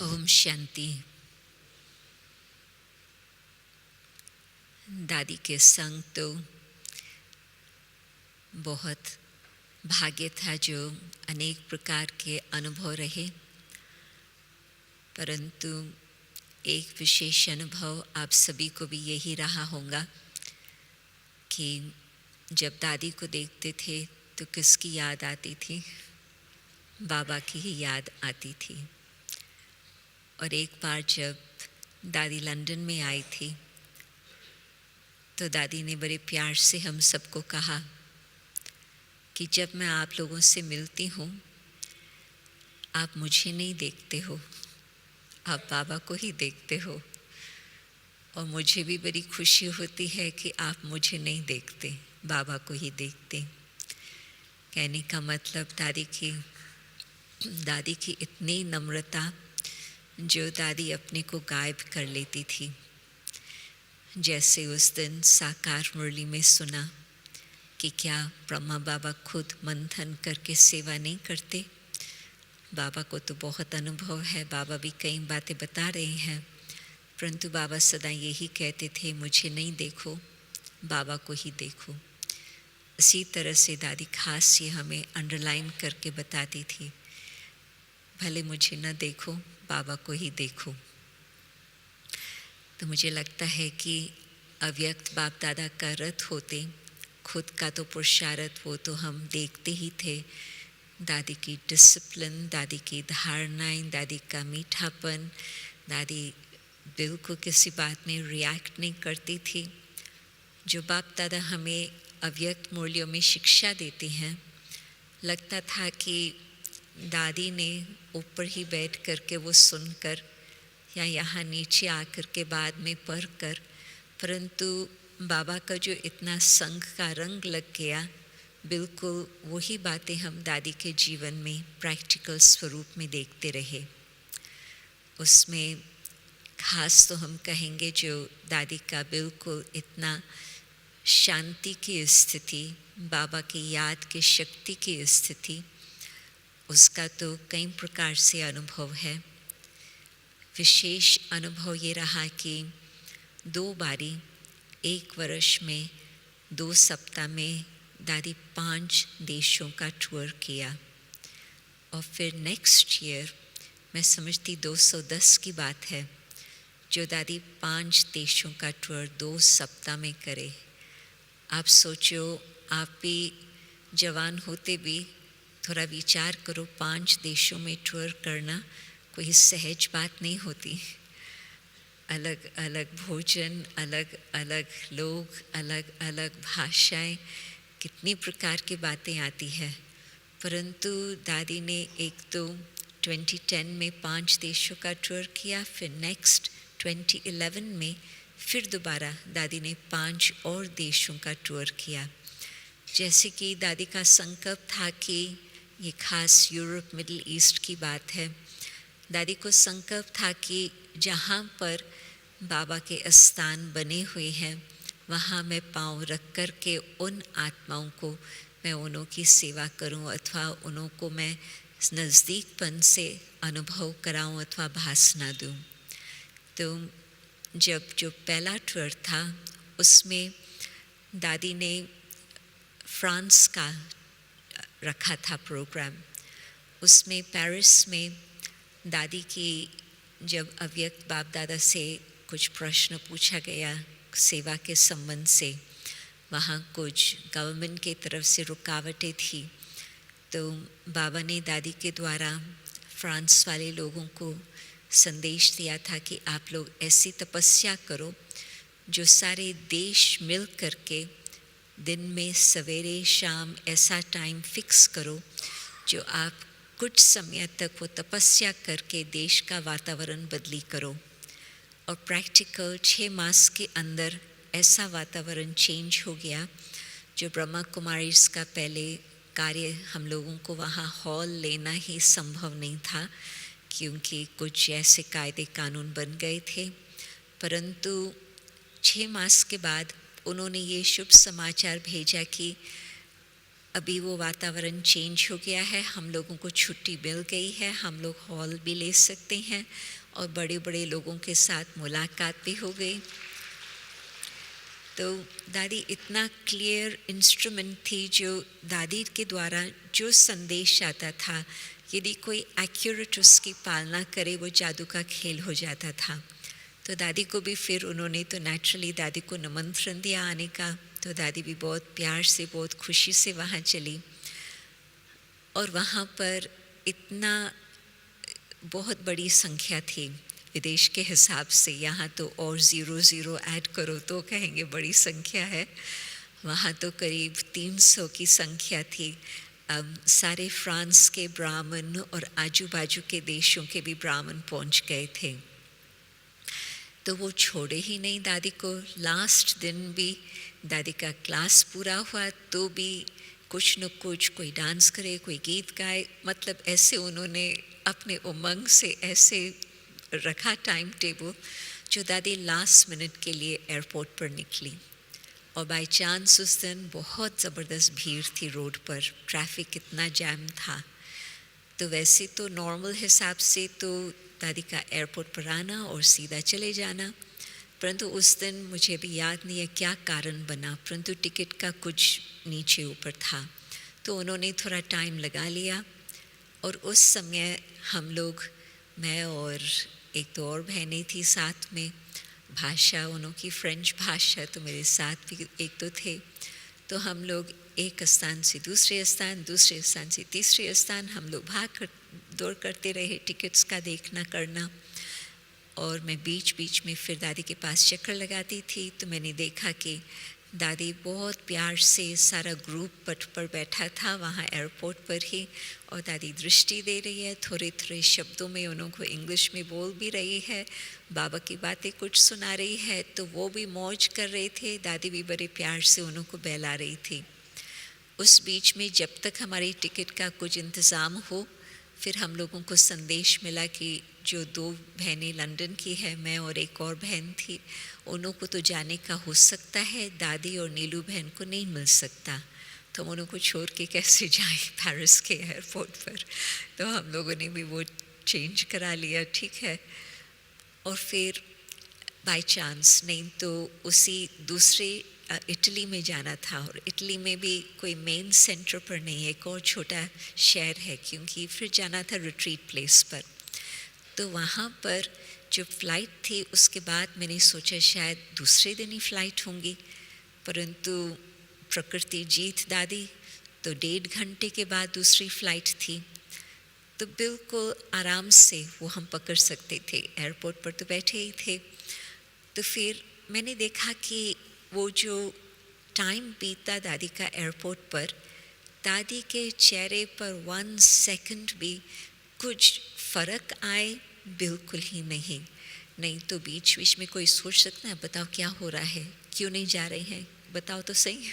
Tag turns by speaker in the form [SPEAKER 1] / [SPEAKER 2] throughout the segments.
[SPEAKER 1] ओम शांति। दादी के संग तो बहुत भाग्य था, जो अनेक प्रकार के अनुभव रहे, परंतु एक विशेष अनुभव आप सभी को भी यही रहा होगा कि जब दादी को देखते थे तो किसकी याद आती थी? बाबा की ही याद आती थी। और एक बार जब दादी लंदन में आई थी तो दादी ने बड़े प्यार से हम सबको कहा कि जब मैं आप लोगों से मिलती हूँ, आप मुझे नहीं देखते हो, आप बाबा को ही देखते हो। और मुझे भी बड़ी खुशी होती है कि आप मुझे नहीं देखते, बाबा को ही देखते। कहने का मतलब दादी की इतनी नम्रता, जो दादी अपने को गायब कर लेती थी। जैसे उस दिन साकार मुरली में सुना कि क्या ब्रह्मा बाबा खुद मंथन करके सेवा नहीं करते? बाबा को तो बहुत अनुभव है, बाबा भी कई बातें बता रहे हैं, परंतु बाबा सदा यही कहते थे, मुझे नहीं देखो, बाबा को ही देखो। इसी तरह से दादी खास ये हमें अंडरलाइन करके बताती थी, भले मुझे न देखो, बाबा को ही देखो। तो मुझे लगता है कि अव्यक्त बाप दादा का रथ होते, खुद का तो पुरुषार्थ वो तो हम देखते ही थे। दादी की डिसिप्लिन, दादी की धारणाएं, दादी का मीठापन, दादी बिल्कुल किसी बात में रिएक्ट नहीं करती थी। जो बाप दादा हमें अव्यक्त मूल्यों में शिक्षा देते हैं, लगता था कि दादी ने ऊपर ही बैठ करके वो सुनकर या यहाँ नीचे आकर के बाद में पढ़ कर, परंतु बाबा का जो इतना संग का रंग लग गया, बिल्कुल वही बातें हम दादी के जीवन में प्रैक्टिकल स्वरूप में देखते रहे। उसमें खास तो हम कहेंगे जो दादी का बिल्कुल इतना शांति की स्थिति, बाबा की याद की शक्ति की स्थिति, उसका तो कई प्रकार से अनुभव है। विशेष अनुभव ये रहा कि 2 बारी 1 वर्ष में 2 सप्ताह में दादी 5 देशों का टूर किया। और फिर नेक्स्ट ईयर मैं समझती 210 की बात है, जो दादी 5 देशों का टूर 2 सप्ताह में करे। आप सोचो, आप भी जवान होते भी थोड़ा विचार करो, 5 देशों में टूर करना कोई सहज बात नहीं होती। अलग अलग भोजन, अलग अलग लोग, अलग अलग भाषाएं, कितनी प्रकार की बातें आती है। परंतु दादी ने एक तो 2010 में 5 देशों का टूर किया, फिर नेक्स्ट 2011 में फिर दोबारा दादी ने 5 और देशों का टूर किया। जैसे कि दादी का संकल्प था कि ये खास यूरोप मिडिल ईस्ट की बात है। दादी को संकल्प था कि जहाँ पर बाबा के स्थान बने हुए हैं, वहाँ मैं पाँव रख कर के उन आत्माओं को मैं उन्हों की सेवा करूं, अथवा उन्हों को मैं नज़दीकपन से अनुभव कराऊं अथवा भाषण दूं। तो जब जो पहला टूर था, उसमें दादी ने फ्रांस का रखा था प्रोग्राम। उसमें पेरिस में दादी की जब अव्यक्त बाप दादा से कुछ प्रश्न पूछा गया सेवा के संबंध से, वहाँ कुछ गवर्नमेंट के तरफ से रुकावटें थी, तो बाबा ने दादी के द्वारा फ्रांस वाले लोगों को संदेश दिया था कि आप लोग ऐसी तपस्या करो, जो सारे देश मिल करके दिन में सवेरे शाम ऐसा टाइम फिक्स करो, जो आप कुछ समय तक वो तपस्या करके देश का वातावरण बदली करो। और प्रैक्टिकल 6 मास के अंदर ऐसा वातावरण चेंज हो गया, जो ब्रह्मा कुमारीज का पहले कार्य हम लोगों को वहाँ हॉल लेना ही संभव नहीं था, क्योंकि कुछ ऐसे कायदे कानून बन गए थे। परंतु 6 मास के बाद उन्होंने ये शुभ समाचार भेजा कि अभी वो वातावरण चेंज हो गया है, हम लोगों को छुट्टी मिल गई है, हम लोग हॉल भी ले सकते हैं और बड़े बड़े लोगों के साथ मुलाकात भी हो गई। तो दादी इतना क्लियर इंस्ट्रूमेंट थी, जो दादी के द्वारा जो संदेश आता था, यदि कोई एक्यूरेट उसकी पालना करे वो जादू का खेल हो जाता था। तो दादी को भी फिर उन्होंने तो नेचुरली दादी को निमंत्रण दिया आने का, तो दादी भी बहुत प्यार से बहुत खुशी से वहाँ चली। और वहाँ पर इतना बहुत बड़ी संख्या थी विदेश के हिसाब से, यहाँ तो और 0 ऐड करो तो कहेंगे बड़ी संख्या है, वहाँ तो करीब 300 की संख्या थी। सारे फ्रांस के ब्राह्मण और आजू बाजू के देशों के भी ब्राह्मण पहुँच गए थे। तो वो छोड़े ही नहीं दादी को। लास्ट दिन भी दादी का क्लास पूरा हुआ तो भी कुछ न कुछ, कोई डांस करे, कोई गीत गाए, मतलब ऐसे उन्होंने अपने उमंग से ऐसे रखा टाइम टेबल, जो दादी लास्ट मिनट के लिए एयरपोर्ट पर निकली। और बाय चांस उस दिन बहुत ज़बरदस्त भीड़ थी रोड पर, ट्रैफिक इतना जैम था। तो वैसे तो नॉर्मल हिसाब से तो दादी का एयरपोर्ट पर आना और सीधा चले जाना, परंतु उस दिन मुझे भी याद नहीं है क्या कारण बना, परंतु टिकट का कुछ नीचे ऊपर था, तो उन्होंने थोड़ा टाइम लगा लिया। और उस समय हम लोग, मैं और एक दो और बहनें थी साथ में, भाषा उनकी फ्रेंच भाषा, तो मेरे साथ भी एक दो थे। तो हम लोग एक स्थान से दूसरे स्थान, दूसरे स्थान से तीसरे स्थान, हम लोग भाग कर दौड़ करते रहे, टिकट्स का देखना करना। और मैं बीच बीच में फिर दादी के पास चक्कर लगाती थी, तो मैंने देखा कि दादी बहुत प्यार से, सारा ग्रुप पट पर बैठा था वहाँ एयरपोर्ट पर ही, और दादी दृष्टि दे रही है, थोड़े थोड़े शब्दों में उन्हों को इंग्लिश में बोल भी रही है, बाबा की बातें कुछ सुना रही है, तो वो भी मौज कर रहे थे, दादी भी बड़े प्यार से उन्हों को बहला रही थी। उस बीच में जब तक हमारी टिकट का कुछ इंतज़ाम हो, फिर हम लोगों को संदेश मिला कि जो दो बहनें लंदन की है, मैं और एक और बहन थी, उन्हों को तो जाने का हो सकता है, दादी और नीलू बहन को नहीं मिल सकता, तो हम उनको छोड़ के कैसे जाएं पेरिस के एयरपोर्ट पर। तो हम लोगों ने भी वो चेंज करा लिया, ठीक है। और फिर बाय चांस, नहीं तो उसी दूसरे इटली में जाना था, और इटली में भी कोई मेन सेंटर पर नहीं है, एक और छोटा शहर है, क्योंकि फिर जाना था रिट्रीट प्लेस पर। तो वहाँ पर जो फ़्लाइट थी उसके बाद मैंने सोचा शायद दूसरे दिन ही फ़्लाइट होंगी, परंतु प्रकृति जीत दादी, तो 1.5 घंटे के बाद दूसरी फ़्लाइट थी। तो बिल्कुल आराम से वो हम पकड़ सकते थे, एयरपोर्ट पर तो बैठे ही थे। तो फिर मैंने देखा कि वो जो टाइम बीता दादी का एयरपोर्ट पर, दादी के चेहरे पर 1 सेकंड भी कुछ फ़र्क आए बिल्कुल ही नहीं। नहीं तो बीच बीच में कोई सोच सकता है, बताओ क्या हो रहा है, क्यों नहीं जा रहे हैं, बताओ तो सही।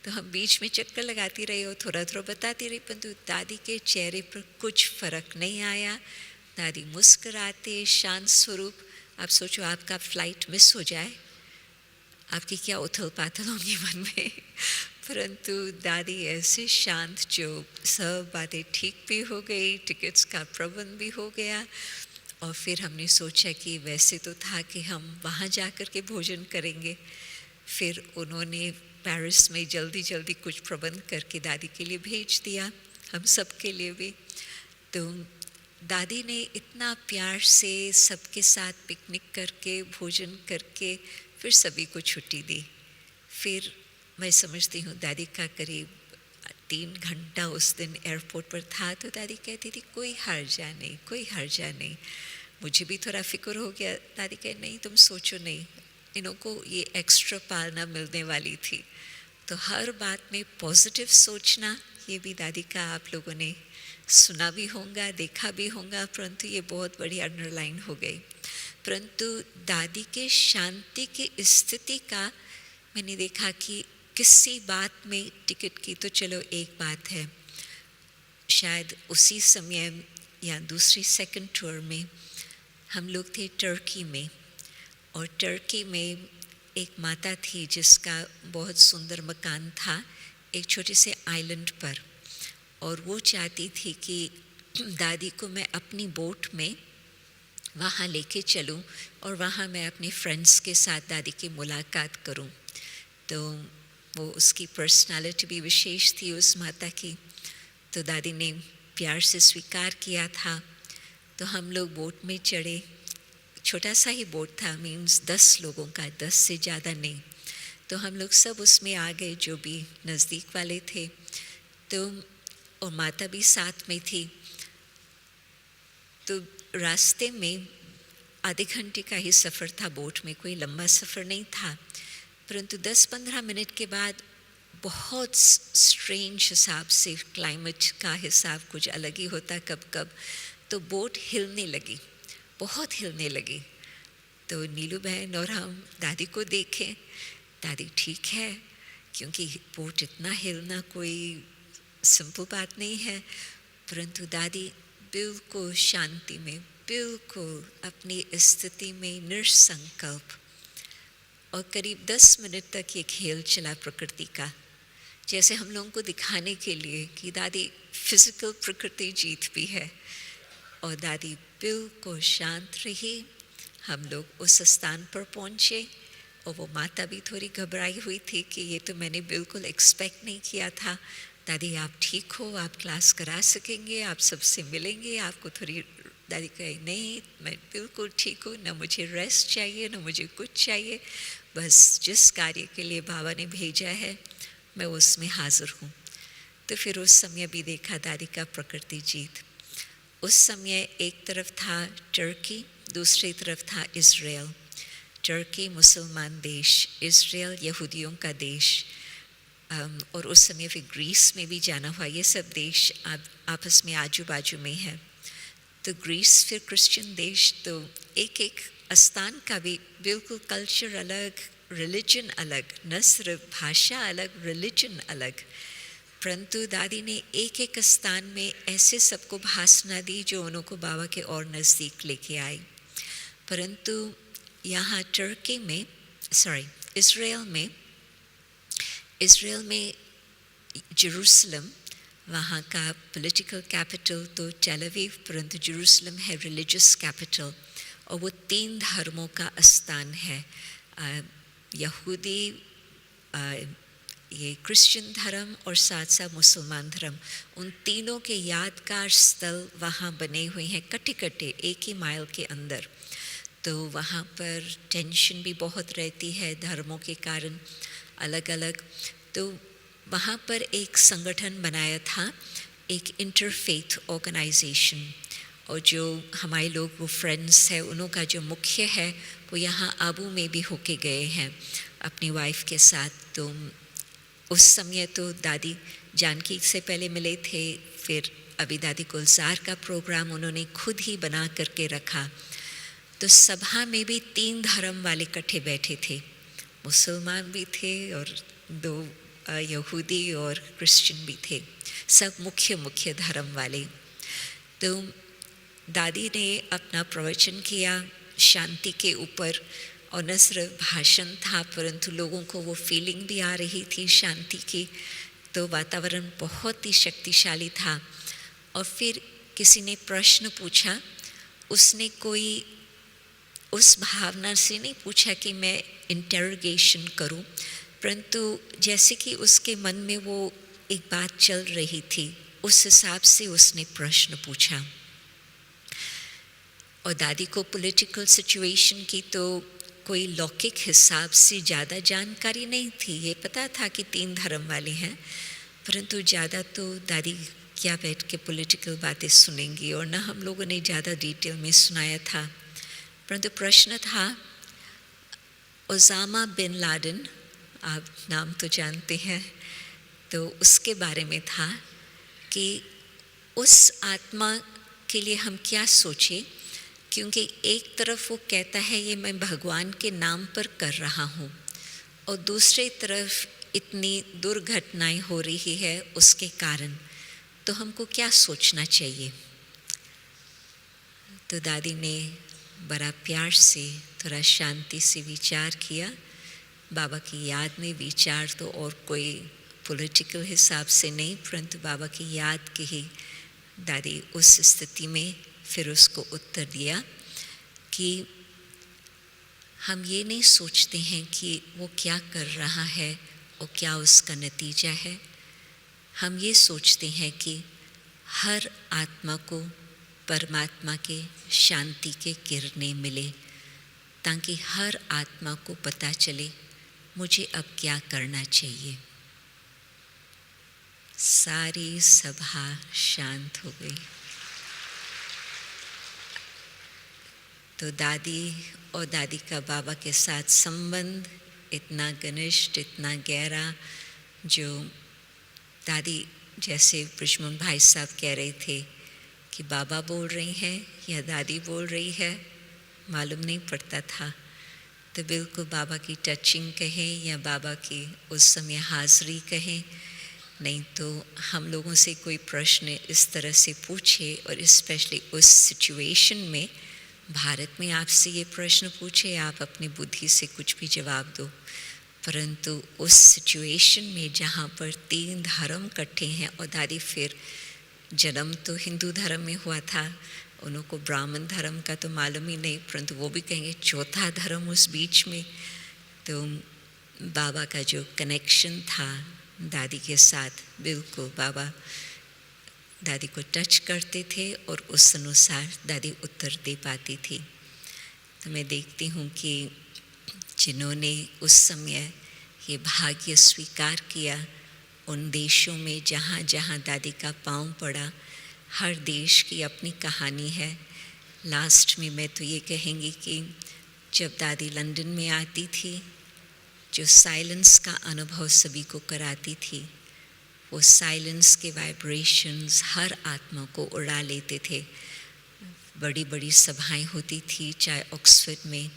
[SPEAKER 1] तो हम बीच में चक्कर लगाती रही और थोड़ा थोड़ा बताती रही, परंतु दादी के चेहरे पर कुछ फ़र्क नहीं आया। दादी मुस्कुराते शांत स्वरूप। आप सोचो आपका फ़्लाइट मिस हो जाए, आपकी क्या उथल पाथल होगी मन में, परंतु दादी ऐसे शांत, जो सब बातें ठीक भी हो गई, टिकट्स का प्रबंध भी हो गया। और फिर हमने सोचा कि वैसे तो था कि हम वहाँ जाकर के भोजन करेंगे, फिर उन्होंने पेरिस में जल्दी जल्दी कुछ प्रबंध करके दादी के लिए भेज दिया, हम सब के लिए भी। तो दादी ने इतना प्यार से सबके साथ पिकनिक करके, भोजन करके, फिर सभी को छुट्टी दी। फिर मैं समझती हूँ दादी का करीब 3 घंटा उस दिन एयरपोर्ट पर था, तो दादी कहती थी कोई हर्जा नहीं, कोई हर्जा नहीं। मुझे भी थोड़ा फिक्र हो गया। दादी कहे नहीं तुम सोचो नहीं, इन्हों को ये एक्स्ट्रा पालना मिलने वाली थी। तो हर बात में पॉजिटिव सोचना, ये भी दादी का आप लोगों ने सुना भी होगा, देखा भी होगा, परंतु ये बहुत बड़ी अंडरलाइन हो गई। परंतु दादी के शांति की स्थिति का मैंने देखा कि किसी बात में, टिकट की तो चलो एक बात है, शायद उसी समय या दूसरी सेकंड टूर में हम लोग थे टर्की में, और टर्की में एक माता थी जिसका बहुत सुंदर मकान था एक छोटे से आइलैंड पर, और वो चाहती थी कि दादी को मैं अपनी बोट में वहाँ लेके चलूँ और वहाँ मैं अपने फ्रेंड्स के साथ दादी की मुलाकात करूँ। तो वो उसकी पर्सनालिटी भी विशेष थी उस माता की, तो दादी ने प्यार से स्वीकार किया था। तो हम लोग बोट में चढ़े, छोटा सा ही बोट था, मीन्स 10 लोगों का, 10 से ज़्यादा नहीं। तो हम लोग सब उसमें आ गए जो भी नज़दीक वाले थे, तो और माता भी साथ में थी। तो रास्ते में आधे घंटे का ही सफ़र था बोट में, कोई लंबा सफ़र नहीं था, परंतु 10-15 मिनट के बाद बहुत स्ट्रेंज हिसाब से, क्लाइमेट का हिसाब कुछ अलग ही होता कब कब, तो बोट हिलने लगी, बहुत हिलने लगी। तो नीलू बहन और हम दादी को देखें, दादी ठीक है, क्योंकि बोट इतना हिलना कोई सिंपल बात नहीं है, परंतु दादी बिल्कुल शांति में, बिल्कुल अपनी स्थिति में निसंकल्प, और करीब 10 मिनट तक ये खेल चला प्रकृति का, जैसे हम लोगों को दिखाने के लिए कि दादी फिजिकल प्रकृति जीत भी है। और दादी बिल्कुल शांत रही। हम लोग उस स्थान पर पहुँचे और वो माता भी थोड़ी घबराई हुई थी कि ये तो मैंने बिल्कुल एक्सपेक्ट नहीं किया था। दादी आप ठीक हो, आप क्लास करा सकेंगे, आप सबसे मिलेंगे, आपको थोड़ी, दादी कही नहीं मैं बिल्कुल ठीक हूँ, ना मुझे रेस्ट चाहिए, ना मुझे कुछ चाहिए, बस जिस कार्य के लिए बाबा ने भेजा है मैं उसमें हाजिर हूँ। तो फिर उस समय भी देखा दादी का प्रकृति जीत। उस समय एक तरफ था टर्की, दूसरी तरफ था इज़राइल। टर्की मुसलमान देश, इज़राइल यहूदियों का देश, और उस समय फिर ग्रीस में भी जाना हुआ। ये सब देश आपस में आजू बाजू में है। तो ग्रीस फिर क्रिश्चियन देश, तो एक एक स्थान का भी बिल्कुल कल्चर अलग, रिलीजन अलग, न सिर्फ भाषा अलग, रिलीजन अलग। परंतु दादी ने एक एक स्थान में ऐसे सबको भाषणा दी जो उनको बाबा के और नज़दीक लेके आई। परंतु यहाँ टर्की में, इज़राइल में जेरूसलम, वहाँ का पॉलिटिकल कैपिटल तो टेल अवीव, परंतु जेरूसलम है रिलीजियस कैपिटल, और वो 3 धर्मों का स्थान है, यहूदी, ये क्रिश्चियन धर्म और साथ साथ मुसलमान धर्म। उन तीनों के यादगार स्थल वहाँ बने हुए हैं, कटे कटे 1 ही माइल के अंदर। तो वहाँ पर टेंशन भी बहुत रहती है धर्मों के कारण अलग अलग। तो वहाँ पर एक संगठन बनाया था, एक इंटरफेथ ऑर्गेनाइजेशन, और जो हमारे लोग वो फ्रेंड्स है, उन्हों का जो मुख्य है वो यहाँ आबू में भी होके गए हैं अपनी वाइफ के साथ। तो उस समय तो दादी जानकी से पहले मिले थे, फिर अभी दादी गुलजार का प्रोग्राम उन्होंने खुद ही बना करके रखा। तो सभा में भी 3 धर्म वाले इकट्ठे बैठे थे, मुसलमान भी थे और 2 यहूदी और क्रिश्चियन भी थे, सब मुख्य धर्म वाले। तो दादी ने अपना प्रवचन किया शांति के ऊपर, और न सिर्फ भाषण था परंतु लोगों को वो फीलिंग भी आ रही थी शांति की। तो वातावरण बहुत ही शक्तिशाली था। और फिर किसी ने प्रश्न पूछा, उसने कोई उस भावना से नहीं पूछा कि मैं इंटरोगेशन करूं, परंतु जैसे कि उसके मन में वो एक बात चल रही थी, उस हिसाब से उसने प्रश्न पूछा। और दादी को पॉलिटिकल सिचुएशन की तो कोई लौकिक हिसाब से ज़्यादा जानकारी नहीं थी। ये पता था कि 3 धर्म वाले हैं, परंतु ज़्यादा तो दादी क्या बैठ के पॉलिटिकल बातें सुनेंगी, और ना हम लोगों ने ज़्यादा डिटेल में सुनाया था। परंतु प्रश्न था, ओसामा बिन लादेन, आप नाम तो जानते हैं, तो उसके बारे में था कि उस आत्मा के लिए हम क्या सोचें, क्योंकि एक तरफ वो कहता है ये मैं भगवान के नाम पर कर रहा हूँ, और दूसरी तरफ इतनी दुर्घटनाएं हो रही है उसके कारण, तो हमको क्या सोचना चाहिए। तो दादी ने बड़ा प्यार से, थोड़ा शांति से विचार किया। बाबा की याद में विचार तो और कोई पॉलिटिकल हिसाब से नहीं, परंतु बाबा की याद के ही दादी उस स्थिति में फिर उसको उत्तर दिया कि हम ये नहीं सोचते हैं कि वो क्या कर रहा है और क्या उसका नतीजा है। हम ये सोचते हैं कि हर आत्मा को परमात्मा के शांति के किरणें मिले, ताकि हर आत्मा को पता चले मुझे अब क्या करना चाहिए। सारी सभा शांत हो गई। तो दादी और दादी का बाबा के साथ संबंध इतना घनिष्ठ, इतना गहरा, जो दादी जैसे ब्रिजमोहन भाई साहब कह रहे थे कि बाबा बोल रही हैं या दादी बोल रही है, मालूम नहीं पड़ता था। तो बिल्कुल बाबा की टचिंग कहें या बाबा की उस समय हाज़री कहें, नहीं तो हम लोगों से कोई प्रश्न इस तरह से पूछे और स्पेशली उस सिचुएशन में, भारत में आपसे ये प्रश्न पूछे, आप अपनी बुद्धि से कुछ भी जवाब दो, परंतु उस सिचुएशन में जहाँ पर 3 धर्म इकट्ठे हैं और दादी फिर जन्म तो हिंदू धर्म में हुआ था, उनको ब्राह्मण धर्म का तो मालूम ही नहीं, परंतु वो भी कहेंगे चौथा धर्म उस बीच में। तो बाबा का जो कनेक्शन था दादी के साथ, बिल्कुल बाबा दादी को टच करते थे और उस अनुसार दादी उत्तर दे पाती थी। तो मैं देखती हूँ कि जिन्होंने उस समय ये भाग्य स्वीकार किया, उन देशों में जहाँ जहाँ दादी का पाँव पड़ा, हर देश की अपनी कहानी है। लास्ट में मैं तो ये कहेंगी कि जब दादी लंदन में आती थी, जो साइलेंस का अनुभव सभी को कराती थी, वो साइलेंस के वाइब्रेशंस हर आत्मा को उड़ा लेते थे। बड़ी बड़ी सभाएं होती थी, चाहे ऑक्सफोर्ड में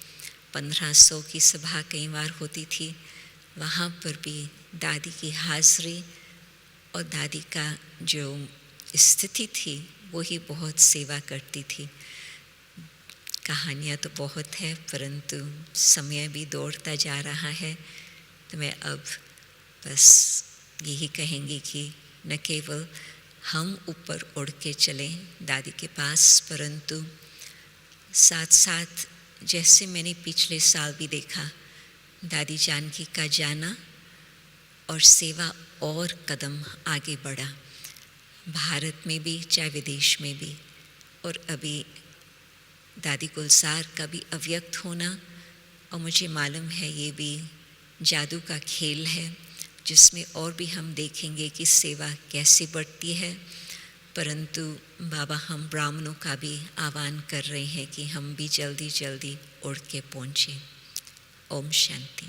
[SPEAKER 1] 1500 की सभा कई बार होती थी, वहाँ पर भी दादी की हाज़री और दादी का जो स्थिति थी वो ही बहुत सेवा करती थी। कहानियाँ तो बहुत है, परंतु समय भी दौड़ता जा रहा है, तो मैं अब बस यही कहेंगे कि न केवल हम ऊपर उड़ के चलें दादी के पास, परंतु साथ साथ जैसे मैंने पिछले साल भी देखा, दादी जानकी का जाना और सेवा और कदम आगे बढ़ा, भारत में भी चाहे विदेश में भी। और अभी दादी गुलजार का भी अव्यक्त होना, और मुझे मालूम है ये भी जादू का खेल है, जिसमें और भी हम देखेंगे कि सेवा कैसे बढ़ती है। परंतु बाबा हम ब्राह्मणों का भी आह्वान कर रहे हैं कि हम भी जल्दी जल्दी उड़ के पहुँचें। ओम शांति।